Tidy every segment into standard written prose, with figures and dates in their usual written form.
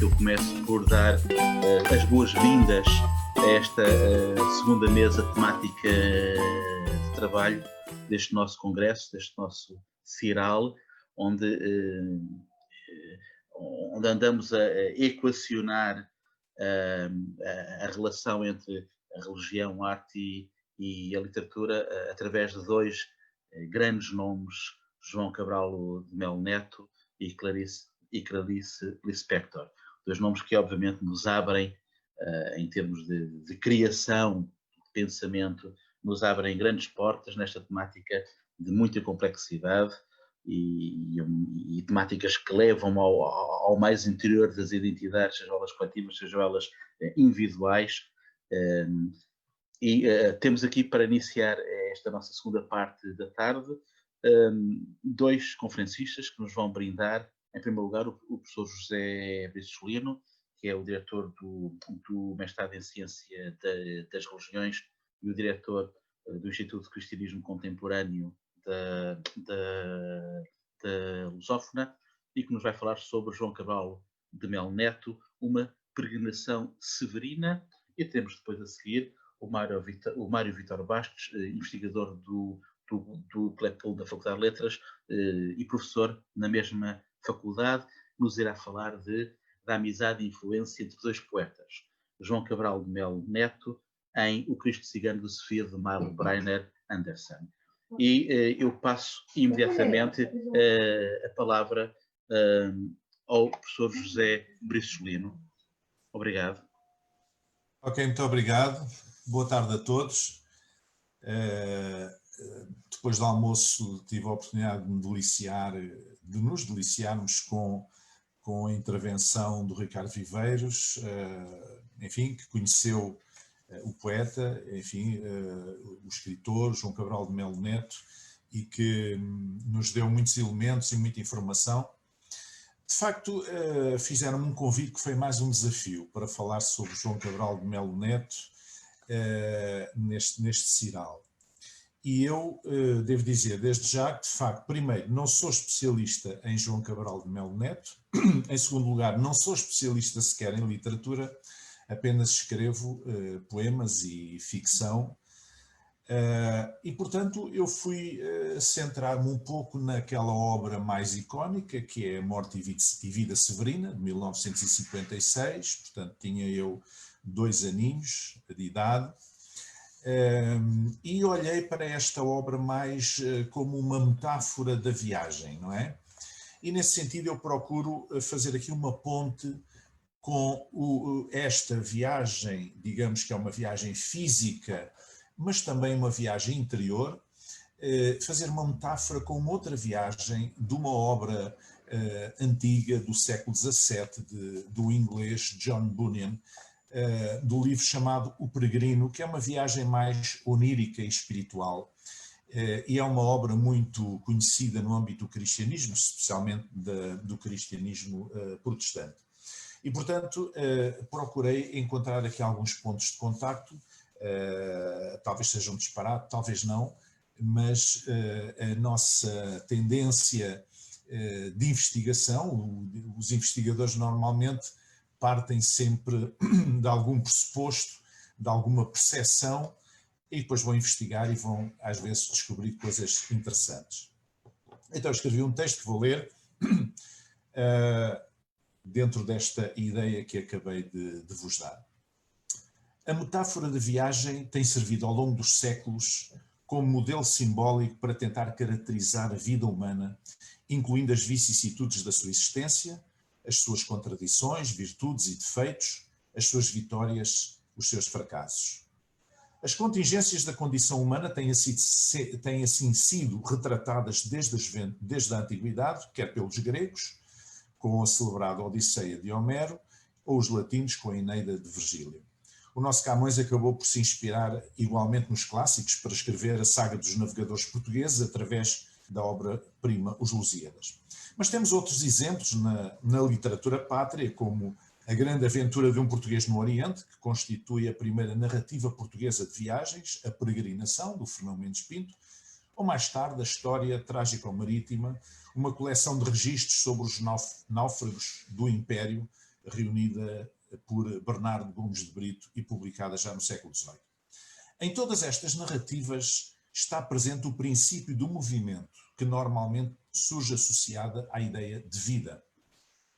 eu começo por dar as boas-vindas a esta segunda mesa temática de trabalho deste nosso congresso, deste nosso CIRAL, onde andamos a equacionar a relação entre a religião, a arte e a literatura através de dois grandes nomes, João Cabral de Melo Neto e Clarice Lispector. Dois nomes que obviamente nos abrem, em termos de criação, de pensamento, nos abrem grandes portas nesta temática de muita complexidade e temáticas que levam ao mais interior das identidades, sejam elas coletivas, sejam elas individuais. Temos aqui, para iniciar esta nossa segunda parte da tarde, dois conferencistas que nos vão brindar. Em primeiro lugar, o professor José Brisolino, que é o diretor do mestrado em Ciência das Religiões e o diretor do Instituto de Cristianismo Contemporâneo da Lusófona, e que nos vai falar sobre João Cabral de Melo Neto, uma peregrinação severina. E temos depois a seguir o Mário Vítor Bastos, investigador do Clepul da Faculdade de Letras e professor na mesma faculdade, nos irá falar da amizade e influência entre dois poetas, João Cabral de Melo Neto, em O Cristo Cigano de Sofia de Mauro Breiner Anderson. E eu passo imediatamente a palavra ao professor José Brisolino. Obrigado. Ok, muito obrigado. Boa tarde a todos. Depois do almoço tive a oportunidade de nos deliciarmos com a intervenção do Ricardo Viveiros, enfim, que conheceu o poeta, enfim, o escritor João Cabral de Melo Neto, e que nos deu muitos elementos e muita informação. De facto, fizeram-me um convite que foi mais um desafio para falar sobre João Cabral de Melo Neto neste CIRAL. E eu devo dizer desde já que, de facto, primeiro, não sou especialista em João Cabral de Melo Neto. Em segundo lugar, não sou especialista sequer em literatura, apenas escrevo poemas e ficção. E, portanto, eu fui centrar-me um pouco naquela obra mais icónica, que é A Morte e Vida Severina, de 1956, portanto, tinha eu 2 aninhos de idade, e olhei para esta obra mais como uma metáfora da viagem, não é? E, nesse sentido, eu procuro fazer aqui uma ponte com esta viagem, digamos que é uma viagem física, mas também uma viagem interior, fazer uma metáfora com uma outra viagem de uma obra antiga do século XVII, do inglês John Bunyan, do livro chamado O Peregrino, que é uma viagem mais onírica e espiritual, e é uma obra muito conhecida no âmbito do cristianismo, especialmente do cristianismo protestante. E, portanto, procurei encontrar aqui alguns pontos de contacto. Talvez seja um disparate, talvez não, mas a nossa tendência de investigação, os investigadores normalmente partem sempre de algum pressuposto, de alguma percepção, e depois vão investigar e vão, às vezes, descobrir coisas interessantes. Então, escrevi um texto que vou ler dentro desta ideia que acabei de vos dar. A metáfora de viagem tem servido ao longo dos séculos como modelo simbólico para tentar caracterizar a vida humana, incluindo as vicissitudes da sua existência, as suas contradições, virtudes e defeitos, as suas vitórias, os seus fracassos. As contingências da condição humana têm assim sido retratadas desde a antiguidade, quer pelos gregos, com a celebrada Odisseia de Homero, ou os latinos com a Eneida de Virgílio. O nosso Camões acabou por se inspirar igualmente nos clássicos para escrever a saga dos navegadores portugueses através da obra-prima Os Lusíadas. Mas temos outros exemplos na literatura pátria, como A Grande Aventura de um Português no Oriente, que constitui a primeira narrativa portuguesa de viagens, A Peregrinação, do Fernão Mendes Pinto, ou mais tarde a História Trágico-Marítima, uma coleção de registros sobre os náufragos do Império, reunida por Bernardo Gomes de Brito e publicada já no século XVIII. Em todas estas narrativas está presente o princípio do movimento, que normalmente surge associada à ideia de vida.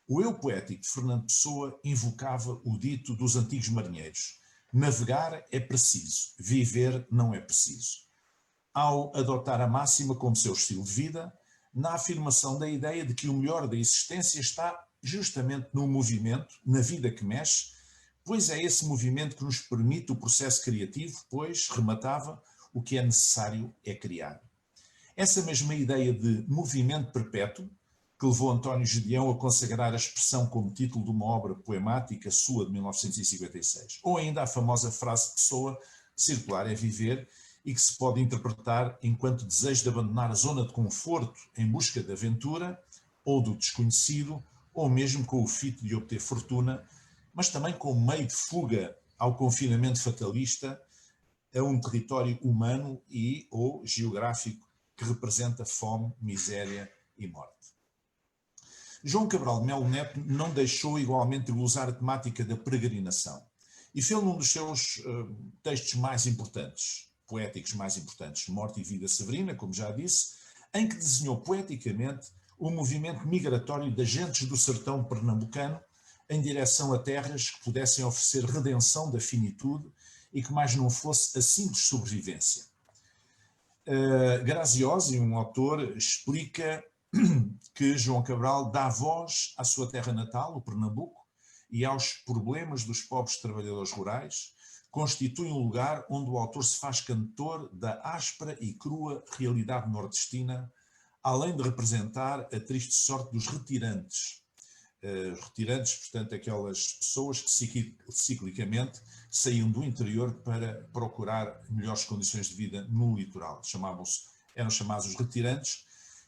O eu poético de Fernando Pessoa invocava o dito dos antigos marinheiros: navegar é preciso, viver não é preciso. Ao adotar a máxima como seu estilo de vida, na afirmação da ideia de que o melhor da existência está justamente no movimento, na vida que mexe, pois é esse movimento que nos permite o processo criativo, pois, rematava, o que é necessário é criar. Essa mesma ideia de movimento perpétuo, que levou António Gedeão a consagrar a expressão como título de uma obra poemática sua de 1956. Ou ainda a famosa frase de Pessoa: circular é viver, e que se pode interpretar enquanto desejo de abandonar a zona de conforto em busca de aventura, ou do desconhecido, ou mesmo com o fito de obter fortuna, mas também como meio de fuga ao confinamento fatalista a um território humano e ou geográfico que representa fome, miséria e morte. João Cabral de Melo Neto não deixou igualmente de glosar a temática da peregrinação e fez num dos seus textos mais importantes, poéticos mais importantes, Morte e Vida Severina, como já disse, em que desenhou poeticamente o movimento migratório das gentes do sertão pernambucano em direção a terras que pudessem oferecer redenção da finitude e que mais não fosse a simples sobrevivência. Graziosi, um autor, explica que João Cabral dá voz à sua terra natal, o Pernambuco, e aos problemas dos pobres trabalhadores rurais, constitui um lugar onde o autor se faz cantor da áspera e crua realidade nordestina, além de representar a triste sorte dos retirantes. Retirantes, portanto, aquelas pessoas que ciclicamente saíam do interior para procurar melhores condições de vida no litoral. Eram chamados os retirantes,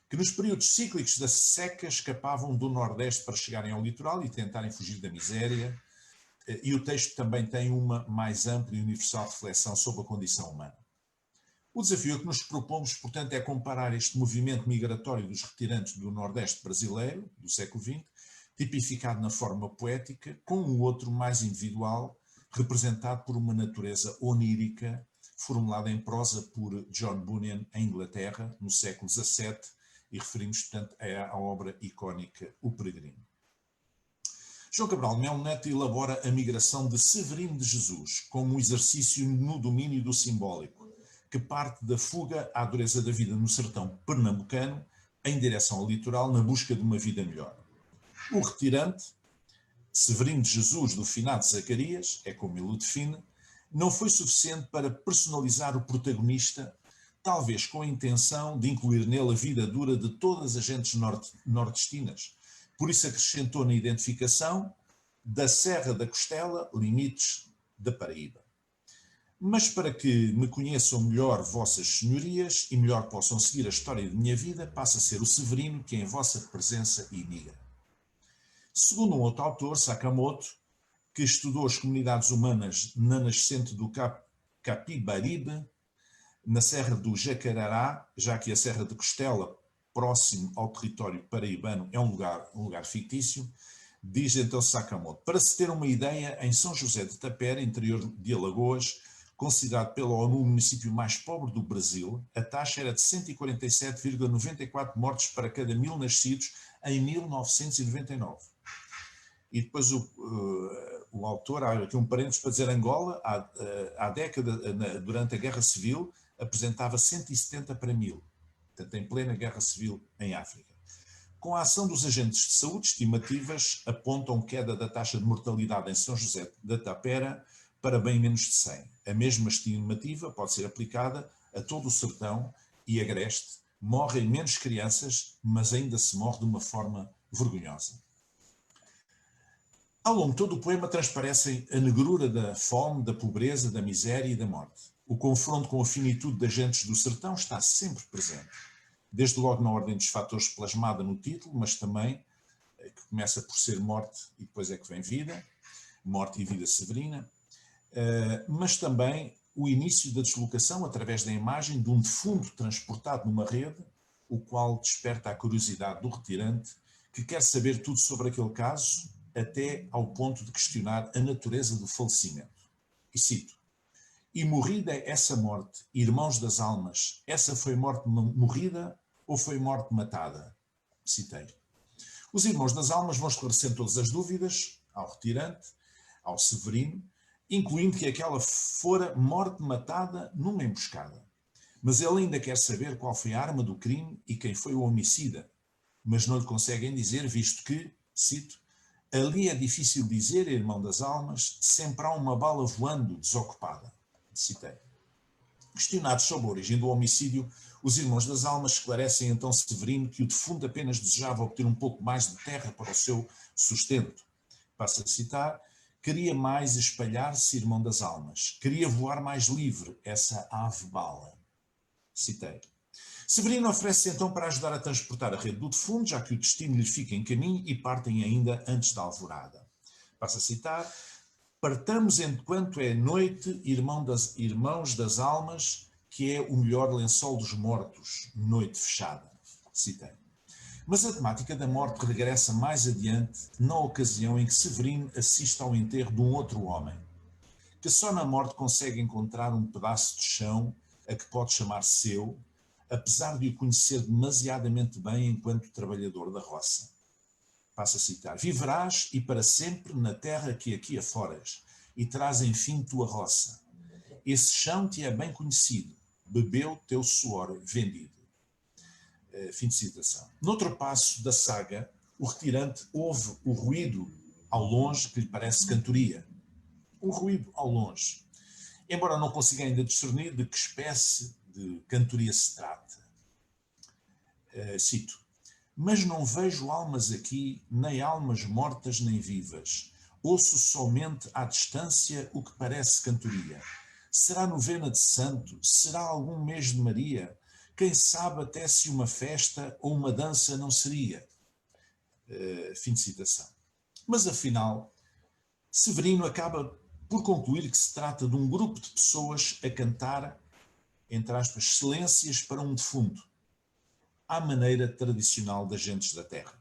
que nos períodos cíclicos da seca escapavam do Nordeste para chegarem ao litoral e tentarem fugir da miséria. E o texto também tem uma mais ampla e universal reflexão sobre a condição humana. O desafio que nos propomos, portanto, é comparar este movimento migratório dos retirantes do Nordeste brasileiro, do século XX, tipificado na forma poética, com um outro mais individual, representado por uma natureza onírica, formulada em prosa por John Bunyan em Inglaterra, no século XVII, e referimos, portanto, à obra icónica O Peregrino. João Cabral de Melo Neto elabora a migração de Severino de Jesus como um exercício no domínio do simbólico, que parte da fuga à dureza da vida no sertão pernambucano em direção ao litoral na busca de uma vida melhor. O retirante, Severino de Jesus do finado Zacarias, é como ele o define, não foi suficiente para personalizar o protagonista, talvez com a intenção de incluir nele a vida dura de todas as gentes nordestinas. Por isso acrescentou na identificação da Serra da Costela, limites da Paraíba. Mas para que me conheçam melhor vossas senhorias e melhor possam seguir a história de minha vida, passa a ser o Severino que em vossa presença imigra. Segundo um outro autor, Sakamoto, que estudou as comunidades humanas na nascente do Capibaribe, na Serra do Jacarará, já que a Serra de Costela, próximo ao território paraibano, é um lugar fictício, diz então Sakamoto. Para se ter uma ideia, em São José de Tapera, interior de Alagoas, considerado pela ONU o município mais pobre do Brasil, a taxa era de 147,94 mortes para cada 1000 nascidos em 1999. E depois o autor, há aqui um parênteses para dizer, Angola, há década, durante a Guerra Civil, apresentava 170 para 1000, portanto em plena Guerra Civil em África. Com a ação dos agentes de saúde, estimativas apontam queda da taxa de mortalidade em São José da Tapera para bem menos de 100. A mesma estimativa pode ser aplicada a todo o sertão e agreste. Morrem menos crianças, mas ainda se morre de uma forma vergonhosa. Ao longo de todo o poema transparecem a negrura da fome, da pobreza, da miséria e da morte. O confronto com a finitude das gentes do sertão está sempre presente. Desde logo na ordem dos fatores plasmada no título, mas também, que começa por ser morte e depois é que vem vida, morte e vida severina, mas também o início da deslocação através da imagem de um defunto transportado numa rede, o qual desperta a curiosidade do retirante, que quer saber tudo sobre aquele caso, até ao ponto de questionar a natureza do falecimento. E cito: "E morrida essa morte, irmãos das almas, essa foi morte morrida ou foi morte matada?" Citei. Os irmãos das almas vão esclarecer todas as dúvidas ao retirante, ao Severino, incluindo que aquela fora morte matada numa emboscada. Mas ele ainda quer saber qual foi a arma do crime e quem foi o homicida. Mas não lhe conseguem dizer, visto que, cito: "Ali é difícil dizer, irmão das almas, sempre há uma bala voando desocupada." Citei. Questionados sobre a origem do homicídio, os irmãos das almas esclarecem então Severino que o defunto apenas desejava obter um pouco mais de terra para o seu sustento. Passo a citar: "Queria mais espalhar-se, irmão das almas. Queria voar mais livre, essa ave-bala." Citei. Severino oferece-se então para ajudar a transportar a rede do defunto, já que o destino lhe fica em caminho, e partem ainda antes da alvorada. Passo a citar: "Partamos enquanto é noite, irmãos das almas, que é o melhor lençol dos mortos, noite fechada." Citei. Mas a temática da morte regressa mais adiante, na ocasião em que Severino assiste ao enterro de um outro homem, que só na morte consegue encontrar um pedaço de chão a que pode chamar seu, apesar de o conhecer demasiadamente bem enquanto trabalhador da roça. Passo a citar: "Viverás e para sempre na terra que aqui aforas, e terás enfim tua roça. Esse chão te é bem conhecido, bebeu teu suor vendido." Fim de citação. Noutro passo da saga, o retirante ouve o ruído ao longe que lhe parece cantoria. Um ruído ao longe. Embora não consiga ainda discernir de que espécie de cantoria se trata. Cito: "Mas não vejo almas aqui, nem almas mortas nem vivas. Ouço somente à distância o que parece cantoria. Será novena de santo? Será algum mês de Maria? Quem sabe até se uma festa ou uma dança não seria." Fim de citação. Mas afinal, Severino acaba por concluir que se trata de um grupo de pessoas a cantar, entre aspas, excelências para um defunto, à maneira tradicional das gentes da terra.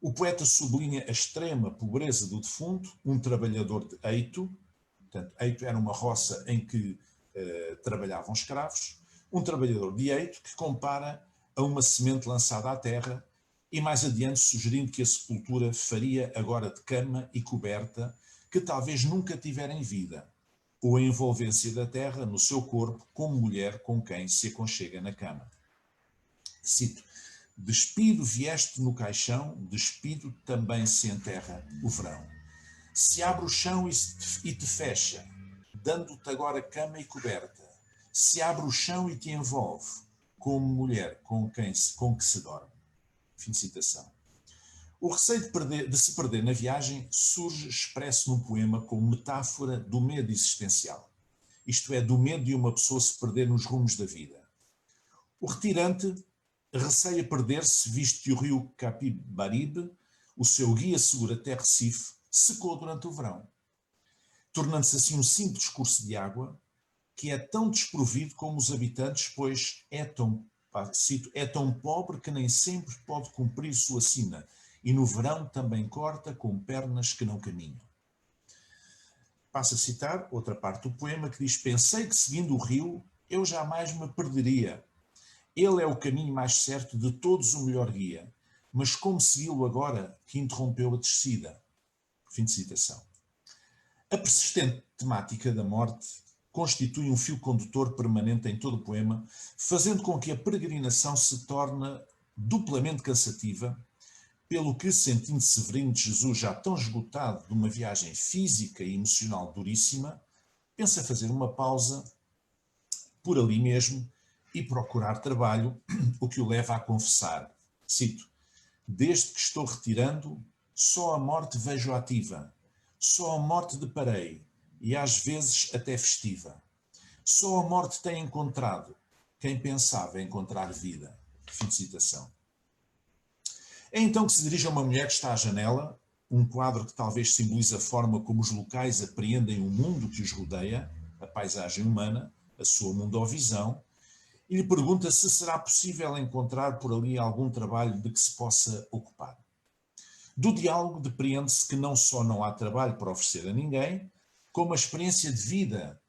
O poeta sublinha a extrema pobreza do defunto, um trabalhador de Eito. Portanto, Eito era uma roça em que trabalhavam escravos. Um trabalhador de Eito que compara a uma semente lançada à terra, e mais adiante sugerindo que a sepultura faria agora de cama e coberta, que talvez nunca tivera em vida, ou a envolvência da terra no seu corpo como mulher com quem se aconchega na cama. Cito: "Despido vieste no caixão, despido também se enterra o verão. Se abre o chão e te fecha, dando-te agora cama e coberta. Se abre o chão e te envolve, como mulher com que se dorme." Fim de citação. O receio de se perder na viagem surge expresso num poema como metáfora do medo existencial. Isto é, do medo de uma pessoa se perder nos rumos da vida. O retirante receia perder-se, visto que o rio Capibaribe, o seu guia seguro até Recife, secou durante o verão, tornando-se assim um simples curso de água que é tão desprovido como os habitantes, pois cito: "É tão pobre que nem sempre pode cumprir sua sina, e no verão também corta com pernas que não caminham." Passo a citar outra parte do poema que diz: "Pensei que seguindo o rio eu jamais me perderia. Ele é o caminho mais certo, de todos o melhor guia. Mas como segui-lo agora que interrompeu a descida?" Fim de citação. A persistente temática da morte constitui um fio condutor permanente em todo o poema, fazendo com que a peregrinação se torne duplamente cansativa, pelo que, sentindo Severino de Jesus já tão esgotado de uma viagem física e emocional duríssima, pensa fazer uma pausa por ali mesmo e procurar trabalho, o que o leva a confessar, cito: "Desde que estou retirando, só a morte vejo ativa, só a morte deparei, e às vezes até festiva. Só a morte tem encontrado quem pensava encontrar vida." Fim de citação. É então que se dirige a uma mulher que está à janela, um quadro que talvez simbolize a forma como os locais apreendem o mundo que os rodeia, a paisagem humana, a sua mundovisão, e lhe pergunta se será possível encontrar por ali algum trabalho de que se possa ocupar. Do diálogo depreende-se que não só não há trabalho para oferecer a ninguém, como a experiência de vida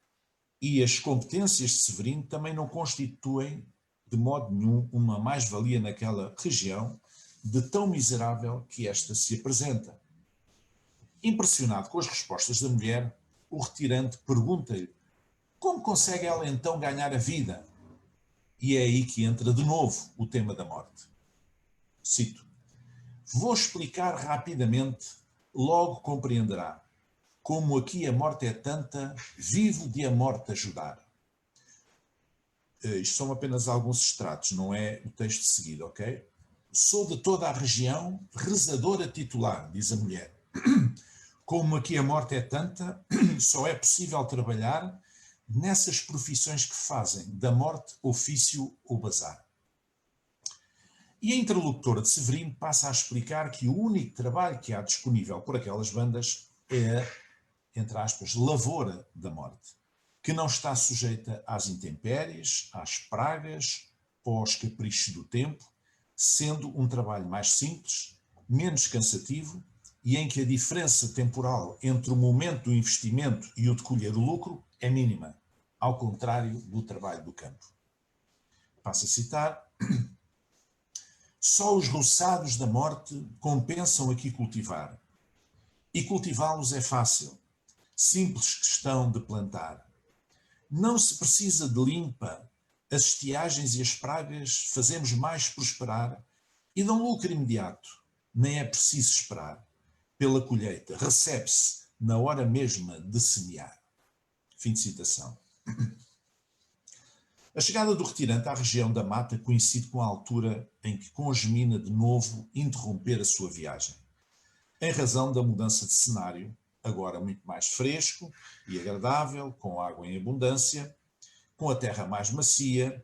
e as competências de Severino também não constituem de modo nenhum uma mais-valia naquela região, de tão miserável que esta se apresenta. Impressionado com as respostas da mulher, o retirante pergunta-lhe como consegue ela então ganhar a vida? E é aí que entra de novo o tema da morte. Cito: vou explicar rapidamente, logo compreenderá. Como aqui a morte é tanta, vivo de a morte ajudar. Isto são apenas alguns extratos, não é o texto seguido, ok? Sou de toda a região rezadora titular, diz a mulher. Como aqui a morte é tanta, só é possível trabalhar nessas profissões que fazem da morte ofício ou bazar. E a interlocutora de Severino passa a explicar que o único trabalho que há disponível por aquelas bandas é a, entre aspas, lavoura da morte, que não está sujeita às intempéries, às pragas ou aos caprichos do tempo, sendo um trabalho mais simples, menos cansativo e em que a diferença temporal entre o momento do investimento e o de colher o lucro é mínima, ao contrário do trabalho do campo. Passo a citar: só os roçados da morte compensam aqui cultivar, e cultivá-los é fácil, simples questão de plantar. Não se precisa de limpa, as estiagens e as pragas fazemos mais prosperar e dão lucro imediato, nem é preciso esperar. Pela colheita, recebe-se na hora mesma de semear. Fim de citação. A chegada do retirante à região da mata coincide com a altura em que congemina de novo interromper a sua viagem. Em razão da mudança de cenário, agora muito mais fresco e agradável, com água em abundância, com a terra mais macia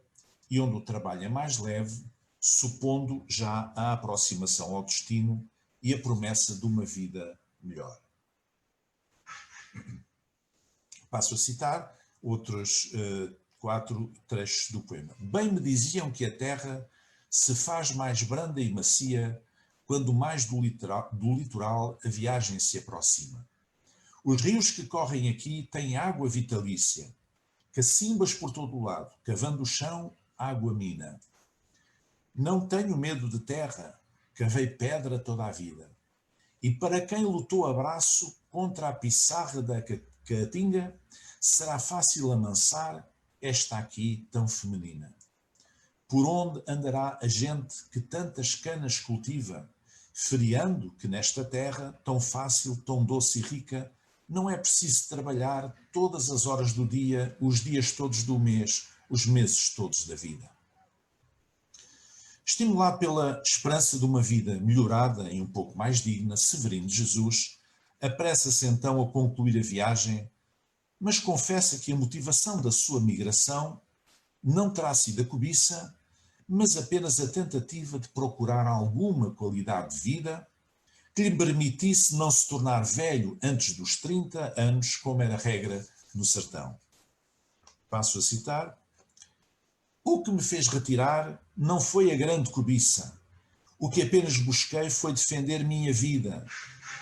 e onde o trabalho é mais leve, supondo já a aproximação ao destino e a promessa de uma vida melhor. Passo a citar outros 4 trechos do poema. Bem me diziam que a terra se faz mais branda e macia quando mais do litoral a viagem se aproxima. Os rios que correm aqui têm água vitalícia, cacimbas por todo o lado, cavando o chão, água mina. Não tenho medo de terra, cavei pedra toda a vida. E para quem lutou a braço contra a pissarra da caatinga, será fácil amansar esta aqui tão feminina. Por onde andará a gente que tantas canas cultiva, feriando que nesta terra, tão fácil, tão doce e rica, não é preciso trabalhar todas as horas do dia, os dias todos do mês, os meses todos da vida. Estimulado pela esperança de uma vida melhorada e um pouco mais digna, Severino de Jesus apressa-se então a concluir a viagem, mas confessa que a motivação da sua migração não terá sido a cobiça, mas apenas a tentativa de procurar alguma qualidade de vida que lhe permitisse não se tornar velho antes dos 30 anos, como era regra no sertão. Passo a citar: o que me fez retirar não foi a grande cobiça. O que apenas busquei foi defender minha vida,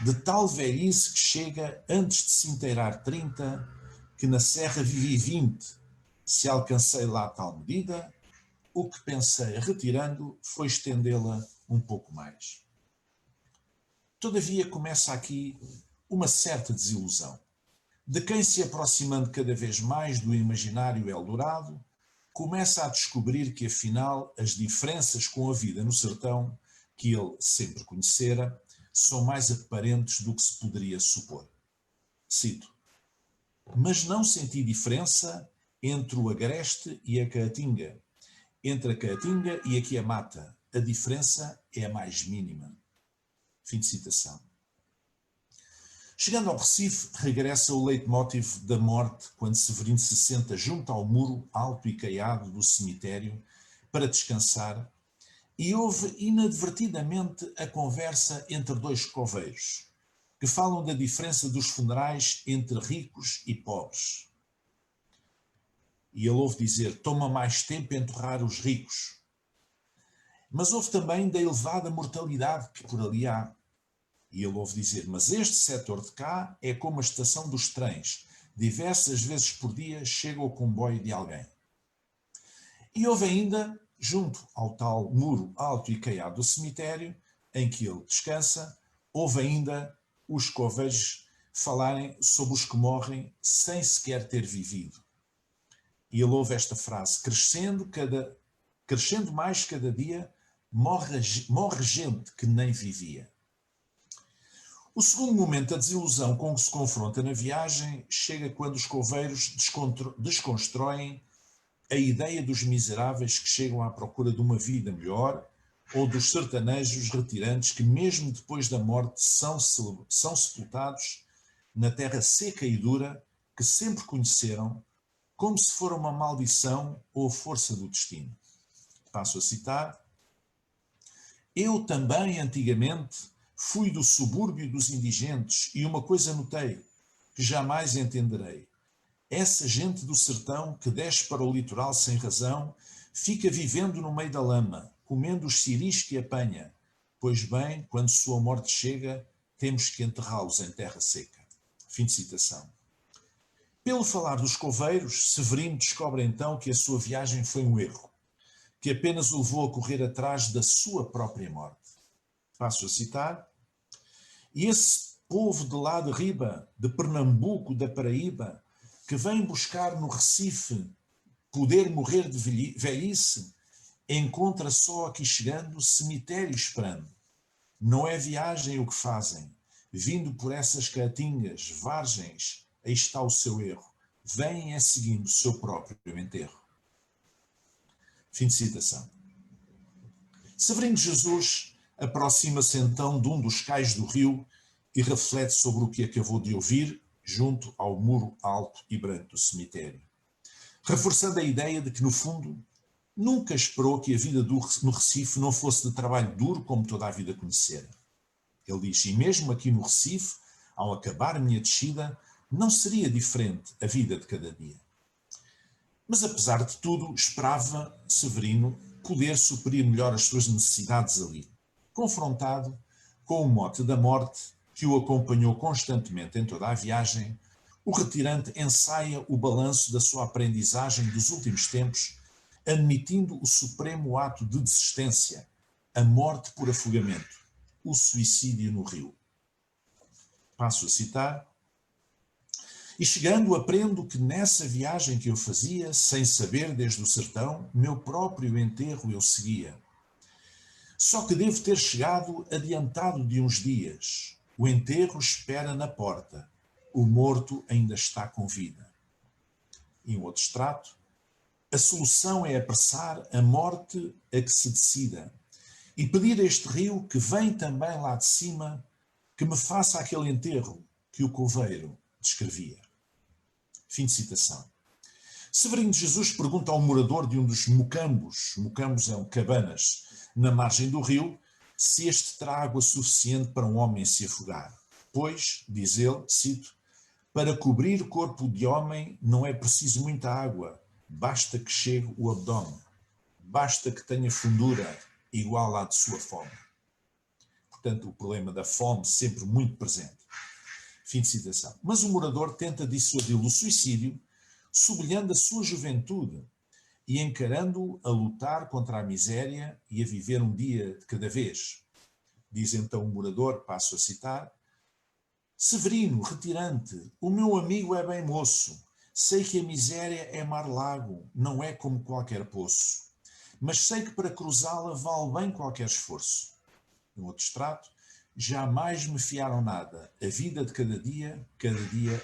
de tal velhice que chega antes de se inteirar 30, que na serra vivi 20. Se alcancei lá tal medida, o que pensei retirando foi estendê-la um pouco mais. Todavia começa aqui uma certa desilusão. De quem se aproximando cada vez mais do imaginário Eldorado, começa a descobrir que afinal as diferenças com a vida no sertão, que ele sempre conhecera, são mais aparentes do que se poderia supor. Cito: mas não senti diferença entre o agreste e a caatinga. Entre a caatinga e aqui a mata, a diferença é a mais mínima. Fim de citação. Chegando ao Recife, regressa o leitmotiv da morte quando Severino se senta junto ao muro alto e caiado do cemitério para descansar e ouve inadvertidamente a conversa entre dois coveiros que falam da diferença dos funerais entre ricos e pobres. E ele ouve dizer: toma mais tempo enterrar os ricos. Mas ouve também da elevada mortalidade que por ali há. E ele ouve dizer: mas este setor de cá é como a estação dos trens. Diversas vezes por dia chega o comboio de alguém. E houve ainda, junto ao tal muro alto e caiado do cemitério, em que ele descansa, houve ainda os coveiros falarem sobre os que morrem sem sequer ter vivido. E ele ouve esta frase: crescendo mais cada dia, morre gente que nem vivia. O segundo momento da desilusão com que se confronta na viagem chega quando os coveiros desconstroem a ideia dos miseráveis que chegam à procura de uma vida melhor, ou dos sertanejos retirantes que, mesmo depois da morte, são sepultados na terra seca e dura que sempre conheceram, como se for uma maldição ou força do destino. Passo a citar: eu também, antigamente, fui do subúrbio dos indigentes e uma coisa notei, que jamais entenderei. Essa gente do sertão que desce para o litoral sem razão, fica vivendo no meio da lama, comendo os ciris que apanha. Pois bem, quando sua morte chega, temos que enterrá-los em terra seca. Fim de citação. Pelo falar dos coveiros, Severino descobre então que a sua viagem foi um erro, que apenas o levou a correr atrás da sua própria morte. Passo a citar: e esse povo de lá de riba, de Pernambuco, da Paraíba, que vem buscar no Recife poder morrer de velhice, encontra só aqui chegando cemitério esperando. Não é viagem o que fazem, vindo por essas caatingas, vargens, aí está o seu erro. Vêm é seguindo o seu próprio enterro. Fim de citação. Severino de Jesus aproxima-se então de um dos cais do rio e reflete sobre o que acabou de ouvir junto ao muro alto e branco do cemitério, reforçando a ideia de que, no fundo, nunca esperou que a vida no Recife não fosse de trabalho duro como toda a vida conhecera. Ele diz: e mesmo aqui no Recife, ao acabar a minha descida, não seria diferente a vida de cada dia. Mas, apesar de tudo, esperava Severino poder suprir melhor as suas necessidades ali, confrontado com o mote da morte que o acompanhou constantemente em toda a viagem. O retirante ensaia o balanço da sua aprendizagem dos últimos tempos, admitindo o supremo ato de desistência, a morte por afogamento, o suicídio no rio. Passo a citar: e chegando aprendo que nessa viagem que eu fazia, sem saber desde o sertão, meu próprio enterro eu seguia. Só que devo ter chegado adiantado de uns dias. O enterro espera na porta. O morto ainda está com vida. Em outro extrato: a solução é apressar a morte a que se decida e pedir a este rio que vem também lá de cima que me faça aquele enterro que o coveiro descrevia. Fim de citação. Severino de Jesus pergunta ao morador de um dos mocambos são cabanas, na margem do rio, se este terá água suficiente para um homem se afogar. Pois, diz ele, cito: para cobrir o corpo de homem não é preciso muita água, basta que chegue o abdômen, basta que tenha fundura igual à de sua fome. Portanto, o problema da fome sempre muito presente. Fim de citação. Mas o morador tenta dissuadi-lo do suicídio, sublinhando a sua juventude e encarando-o a lutar contra a miséria e a viver um dia de cada vez. Diz então o morador, passo a citar: Severino, retirante, o meu amigo é bem moço. Sei que a miséria é mar-lago, não é como qualquer poço. Mas sei que para cruzá-la vale bem qualquer esforço. No outro extrato: jamais me fiaram nada. A vida de cada dia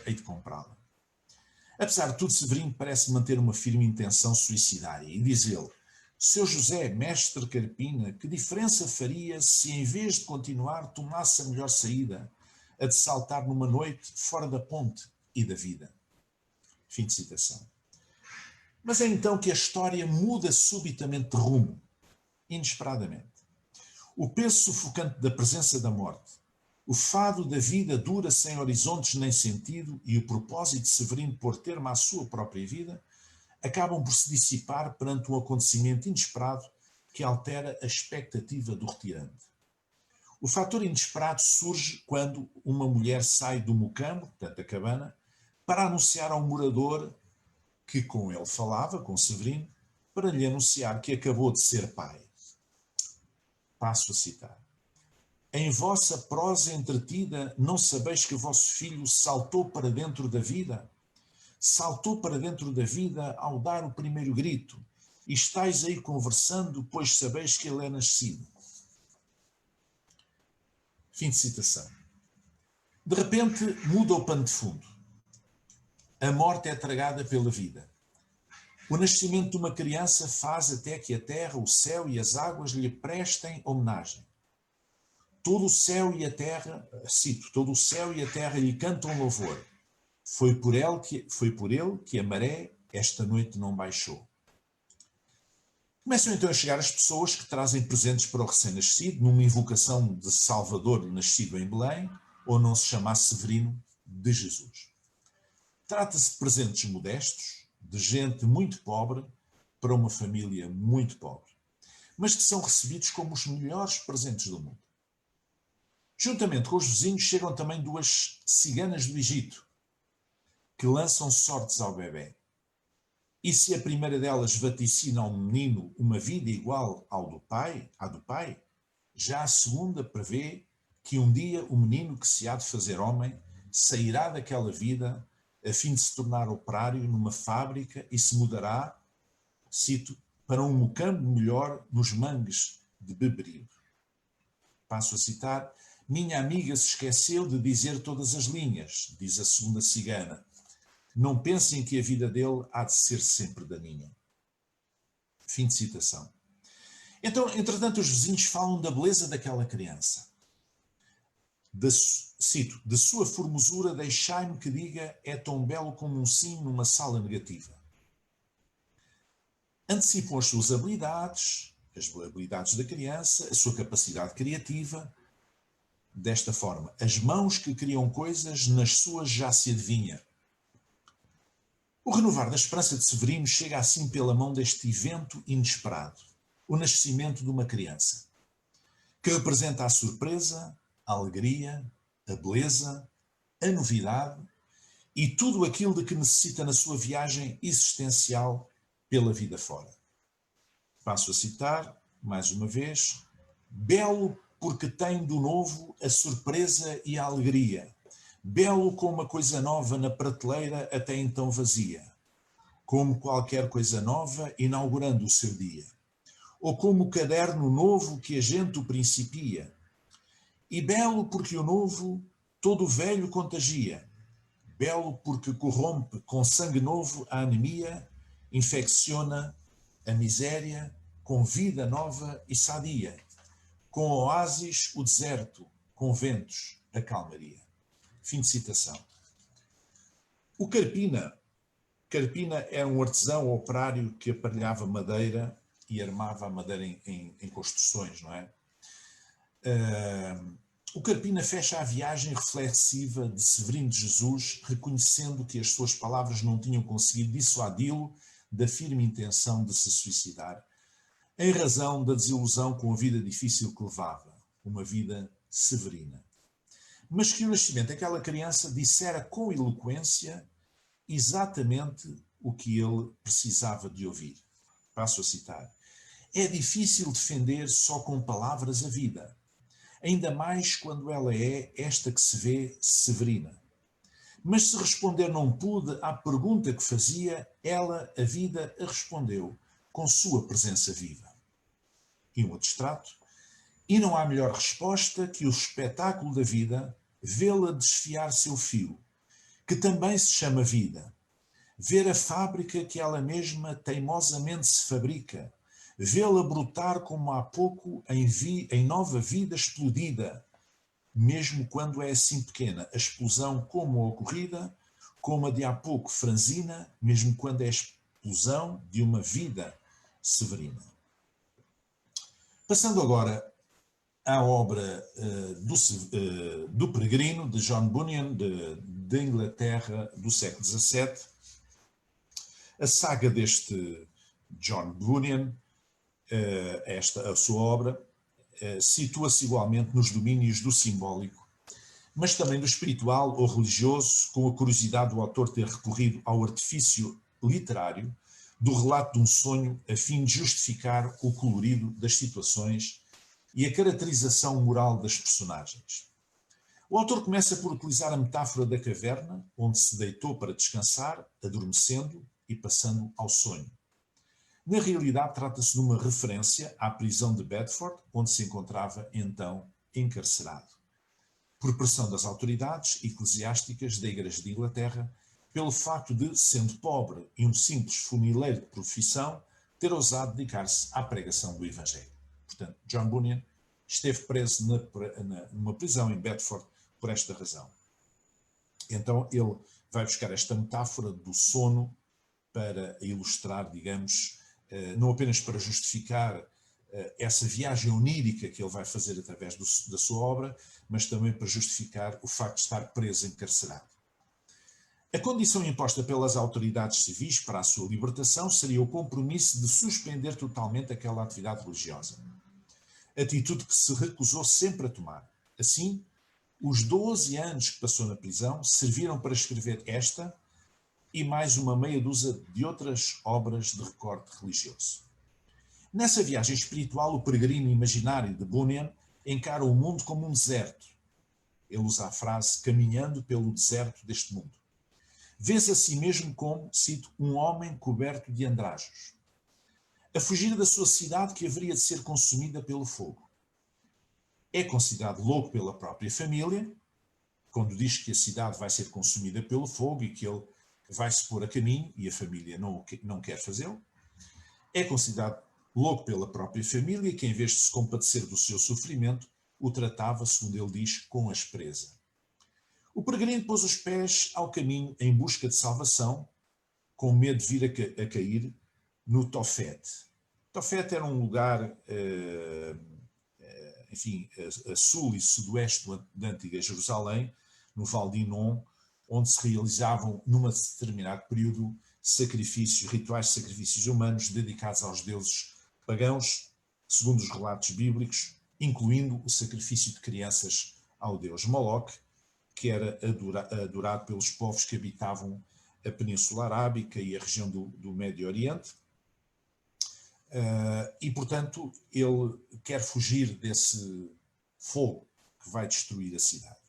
hei de comprá-la. Apesar de tudo, Severino parece manter uma firme intenção suicidária. E diz ele: seu José, mestre Carpina, que diferença faria se, em vez de continuar, tomasse a melhor saída, a de saltar numa noite fora da ponte e da vida? Fim de citação. Mas é então que a história muda subitamente de rumo, inesperadamente. O peso sufocante da presença da morte, o fado da vida dura sem horizontes nem sentido e o propósito de Severino pôr termo à sua própria vida acabam por se dissipar perante um acontecimento inesperado que altera a expectativa do retirante. O fator inesperado surge quando uma mulher sai do mocambo, portanto a cabana, para anunciar ao morador que com ele falava, com Severino, para lhe anunciar que acabou de ser pai. Passo a citar. Em vossa prosa entretida, não sabeis que vosso filho saltou para dentro da vida? Saltou para dentro da vida ao dar o primeiro grito, e estáis aí conversando, pois sabeis que ele é nascido. Fim de citação. De repente, muda o pano de fundo. A morte é tragada pela vida. O nascimento de uma criança faz até que a terra, o céu e as águas lhe prestem homenagem. Todo o céu e a terra, cito, todo o céu e a terra lhe cantam louvor. Foi por ele que a maré esta noite não baixou. Começam então a chegar as pessoas que trazem presentes para o recém-nascido, numa invocação de Salvador nascido em Belém, ou não se chama Severino de Jesus. Trata-se de presentes modestos, de gente muito pobre, para uma família muito pobre, mas que são recebidos como os melhores presentes do mundo. Juntamente com os vizinhos chegam também duas ciganas do Egito, que lançam sortes ao bebê. E se a primeira delas vaticina ao menino uma vida igual à do pai, já a segunda prevê que um dia o menino que se há de fazer homem sairá daquela vida a fim de se tornar operário numa fábrica e se mudará, cito, para um mocambo melhor nos mangues de Beberibe. Passo a citar, minha amiga se esqueceu de dizer todas as linhas, diz a segunda cigana. Não pensem que a vida dele há de ser sempre da minha. Fim de citação. Então, entretanto, os vizinhos falam da beleza daquela criança. Cito, de sua formosura deixai-me que diga é tão belo como um sino numa sala negativa. Antecipam as suas habilidades, as habilidades da criança, a sua capacidade criativa. Desta forma, as mãos que criam coisas, nas suas já se adivinha. O renovar da esperança de Severino chega assim pela mão deste evento inesperado, o nascimento de uma criança, que representa a surpresa, a alegria, a beleza, a novidade e tudo aquilo de que necessita na sua viagem existencial pela vida fora. Passo a citar, mais uma vez, belo porque tem do novo a surpresa e a alegria, belo como uma coisa nova na prateleira até então vazia, como qualquer coisa nova inaugurando o seu dia, ou como o caderno novo que a gente o principia, e belo porque o novo todo o velho contagia, belo porque corrompe com sangue novo a anemia, infecciona a miséria com vida nova e sadia, com oásis o deserto, com ventos a calmaria. Fim de citação. O Carpina era um artesão operário que aparelhava madeira e armava a madeira em construções, não é? O Carpina fecha a viagem reflexiva de Severino de Jesus, reconhecendo que as suas palavras não tinham conseguido dissuadi-lo da firme intenção de se suicidar, em razão da desilusão com a vida difícil que levava, uma vida severina. Mas que o nascimento daquela criança dissera com eloquência exatamente o que ele precisava de ouvir. Passo a citar. É difícil defender só com palavras a vida, ainda mais quando ela é esta que se vê severina. Mas se responder não pude à pergunta que fazia, ela, a vida, a respondeu com sua presença viva. E um outro extrato. E não há melhor resposta que o espetáculo da vida, vê-la desfiar seu fio, que também se chama vida. Ver a fábrica que ela mesma teimosamente se fabrica, vê-la brotar como há pouco em nova vida explodida, mesmo quando é assim pequena, a explosão como a ocorrida, como a de há pouco franzina, mesmo quando é a explosão de uma vida severina. Passando agora à obra do Peregrino, de John Bunyan, de Inglaterra, do século XVII. A saga deste John Bunyan, a sua obra, situa-se igualmente nos domínios do simbólico, mas também do espiritual ou religioso, com a curiosidade do autor ter recorrido ao artifício literário do relato de um sonho a fim de justificar o colorido das situações e a caracterização moral das personagens. O autor começa por utilizar a metáfora da caverna, onde se deitou para descansar, adormecendo e passando ao sonho. Na realidade, trata-se de uma referência à prisão de Bedford, onde se encontrava então encarcerado, por pressão das autoridades eclesiásticas da Igreja de Inglaterra, pelo facto de, sendo pobre e um simples funileiro de profissão, ter ousado dedicar-se à pregação do Evangelho. Portanto, John Bunyan esteve preso numa prisão em Bedford por esta razão. Então ele vai buscar esta metáfora do sono para ilustrar, digamos, não apenas para justificar essa viagem onírica que ele vai fazer através da sua obra, mas também para justificar o facto de estar preso, encarcerado. A condição imposta pelas autoridades civis para a sua libertação seria o compromisso de suspender totalmente aquela atividade religiosa. Atitude que se recusou sempre a tomar. Assim, os 12 anos que passou na prisão serviram para escrever esta e mais uma meia dúzia de outras obras de recorte religioso. Nessa viagem espiritual, o peregrino imaginário de Bunyan encara o mundo como um deserto. Ele usa a frase caminhando pelo deserto deste mundo. Vê-se a si mesmo como, cito, um homem coberto de andrajos, a fugir da sua cidade que haveria de ser consumida pelo fogo. É considerado louco pela própria família, quando diz que a cidade vai ser consumida pelo fogo e que ele vai se pôr a caminho e a família não quer fazê-lo. É considerado louco pela própria família que, em vez de se compadecer do seu sofrimento, o tratava, segundo ele diz, com aspereza. O peregrino pôs os pés ao caminho em busca de salvação, com medo de vir a cair no Tofete. Tofete era um lugar, enfim, a sul e sudoeste da antiga Jerusalém, no Vale de Inon, onde se realizavam, num determinado período, rituais de sacrifícios humanos dedicados aos deuses pagãos, segundo os relatos bíblicos, incluindo o sacrifício de crianças ao deus Moloque, que era adorado pelos povos que habitavam a Península Arábica e a região do Médio Oriente. E, portanto, ele quer fugir desse fogo que vai destruir a cidade.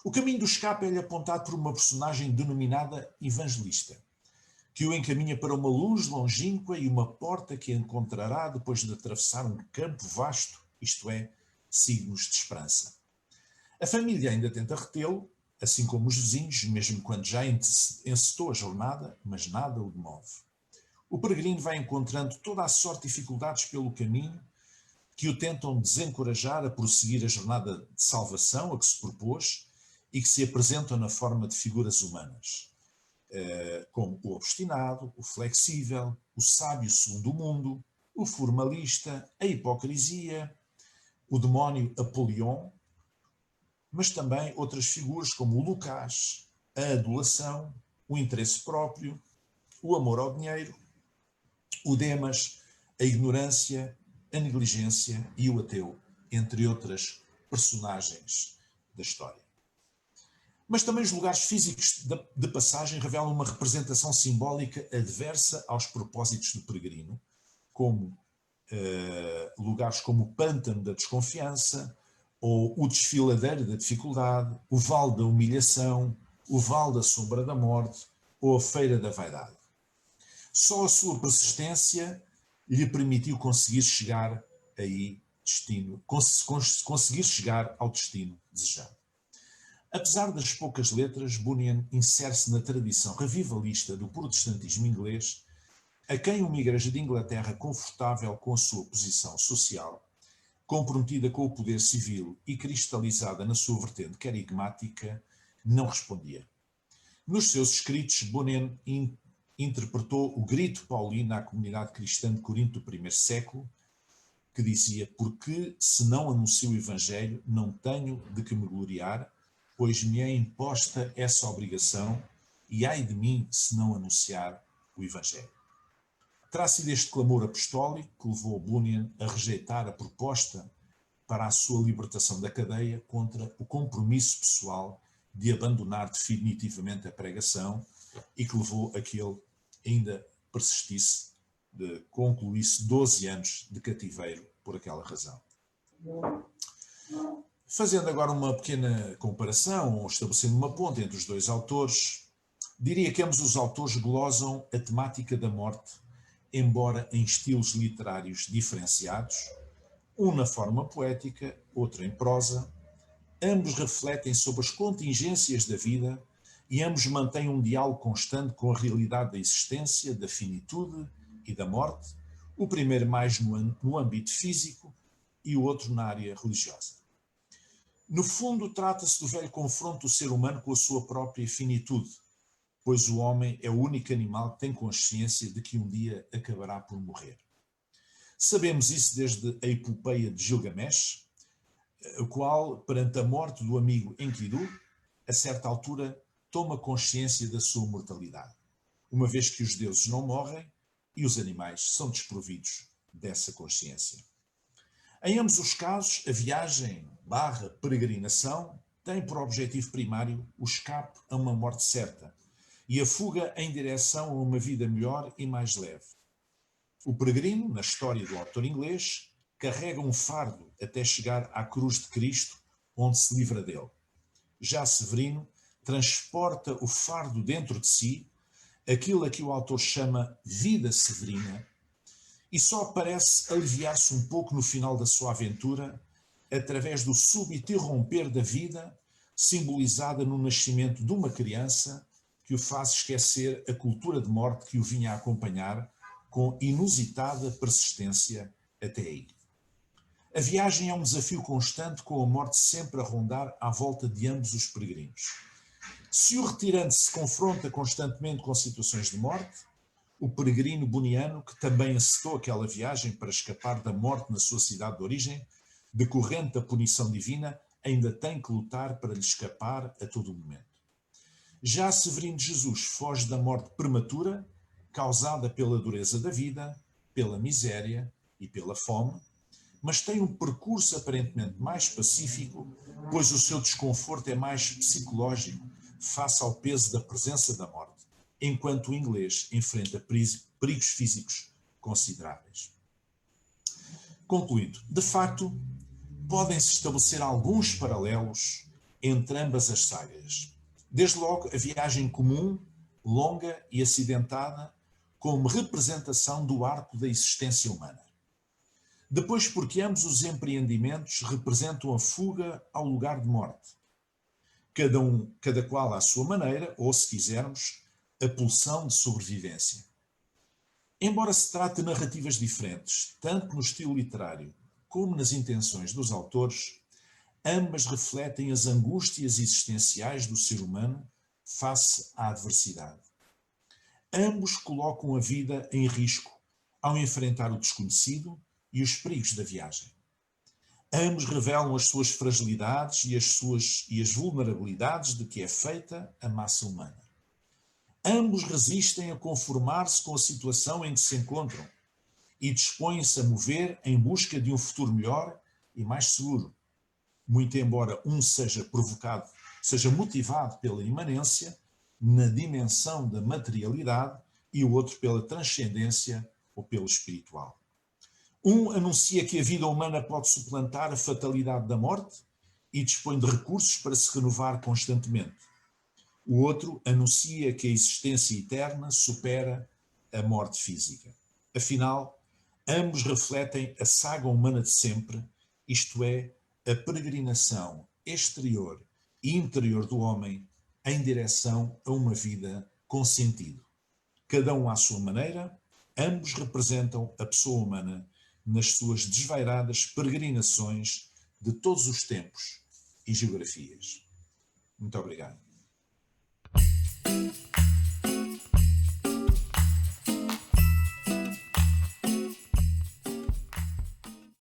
O caminho do escape é-lhe apontado por uma personagem denominada Evangelista, que o encaminha para uma luz longínqua e uma porta que encontrará depois de atravessar um campo vasto, isto é, signos de esperança. A família ainda tenta retê-lo, assim como os vizinhos, mesmo quando já encetou a jornada, mas nada o demove. O peregrino vai encontrando toda a sorte de dificuldades pelo caminho que o tentam desencorajar a prosseguir a jornada de salvação a que se propôs e que se apresentam na forma de figuras humanas, como o obstinado, o flexível, o sábio segundo o mundo, o formalista, a hipocrisia, o demónio Apolion, mas também outras figuras como o Lucas, a adulação, o interesse próprio, o amor ao dinheiro, o Demas, a ignorância, a negligência e o ateu, entre outras personagens da história. Mas também os lugares físicos de passagem revelam uma representação simbólica adversa aos propósitos do peregrino, como lugares como o pântano da desconfiança, ou o desfiladeiro da dificuldade, o vale da humilhação, o vale da sombra da morte, ou a feira da vaidade. Só a sua persistência lhe permitiu conseguir chegar ao destino desejado. Apesar das poucas letras, Bunyan insere-se na tradição revivalista do protestantismo inglês, a quem uma igreja de Inglaterra confortável com a sua posição social, comprometida com o poder civil e cristalizada na sua vertente carigmática, não respondia. Nos seus escritos, Bunyan interpretou o grito paulino à comunidade cristã de Corinto do I século, que dizia: porque se não anuncio o Evangelho, não tenho de que me gloriar, pois me é imposta essa obrigação, e ai de mim se não anunciar o Evangelho. Terá sido este clamor apostólico que levou Bunyan a rejeitar a proposta para a sua libertação da cadeia contra o compromisso pessoal de abandonar definitivamente a pregação e que levou a que ele ainda persistisse, concluísse 12 anos de cativeiro por aquela razão. Fazendo agora uma pequena comparação, ou estabelecendo uma ponte entre os dois autores, diria que ambos os autores glosam a temática da morte, embora em estilos literários diferenciados, um na forma poética, outro em prosa. Ambos refletem sobre as contingências da vida e ambos mantêm um diálogo constante com a realidade da existência, da finitude e da morte, o primeiro mais no âmbito físico e o outro na área religiosa. No fundo, trata-se do velho confronto do ser humano com a sua própria finitude, pois o homem é o único animal que tem consciência de que um dia acabará por morrer. Sabemos isso desde a epopeia de Gilgamesh, o qual, perante a morte do amigo Enkidu, a certa altura toma consciência da sua mortalidade, uma vez que os deuses não morrem e os animais são desprovidos dessa consciência. Em ambos os casos, a viagem / peregrinação tem por objetivo primário o escape a uma morte certa e a fuga em direção a uma vida melhor e mais leve. O peregrino, na história do autor inglês, carrega um fardo até chegar à cruz de Cristo, onde se livra dele. Já Severino transporta o fardo dentro de si, aquilo a que o autor chama vida severina, e só parece aliviar-se um pouco no final da sua aventura, através do súbito irromper da vida, simbolizada no nascimento de uma criança, que o faz esquecer a cultura de morte que o vinha a acompanhar com inusitada persistência até aí. A viagem é um desafio constante, com a morte sempre a rondar à volta de ambos os peregrinos. Se o retirante se confronta constantemente com situações de morte, o peregrino boniano, que também aceitou aquela viagem para escapar da morte na sua cidade de origem, decorrente da punição divina, ainda tem que lutar para lhe escapar a todo momento. Já Severino de Jesus foge da morte prematura, causada pela dureza da vida, pela miséria e pela fome, mas tem um percurso aparentemente mais pacífico, pois o seu desconforto é mais psicológico face ao peso da presença da morte, enquanto o inglês enfrenta perigos físicos consideráveis. Concluindo, de facto, podem-se estabelecer alguns paralelos entre ambas as sagas. Desde logo, a viagem comum, longa e acidentada, como representação do arco da existência humana. Depois, porque ambos os empreendimentos representam a fuga ao lugar de morte. Cada qual à sua maneira, ou, se quisermos, a pulsão de sobrevivência. Embora se trate de narrativas diferentes, tanto no estilo literário como nas intenções dos autores, ambas refletem as angústias existenciais do ser humano face à adversidade. Ambos colocam a vida em risco ao enfrentar o desconhecido e os perigos da viagem. Ambos revelam as suas fragilidades e as vulnerabilidades de que é feita a massa humana. Ambos resistem a conformar-se com a situação em que se encontram e dispõem-se a mover em busca de um futuro melhor e mais seguro, muito embora um seja motivado pela imanência, na dimensão da materialidade, e o outro pela transcendência ou pelo espiritual. Um anuncia que a vida humana pode suplantar a fatalidade da morte e dispõe de recursos para se renovar constantemente. O outro anuncia que a existência eterna supera a morte física. Afinal, ambos refletem a saga humana de sempre, isto é, a peregrinação exterior e interior do homem em direção a uma vida com sentido. Cada um à sua maneira, ambos representam a pessoa humana nas suas desvairadas peregrinações de todos os tempos e geografias. Muito obrigado.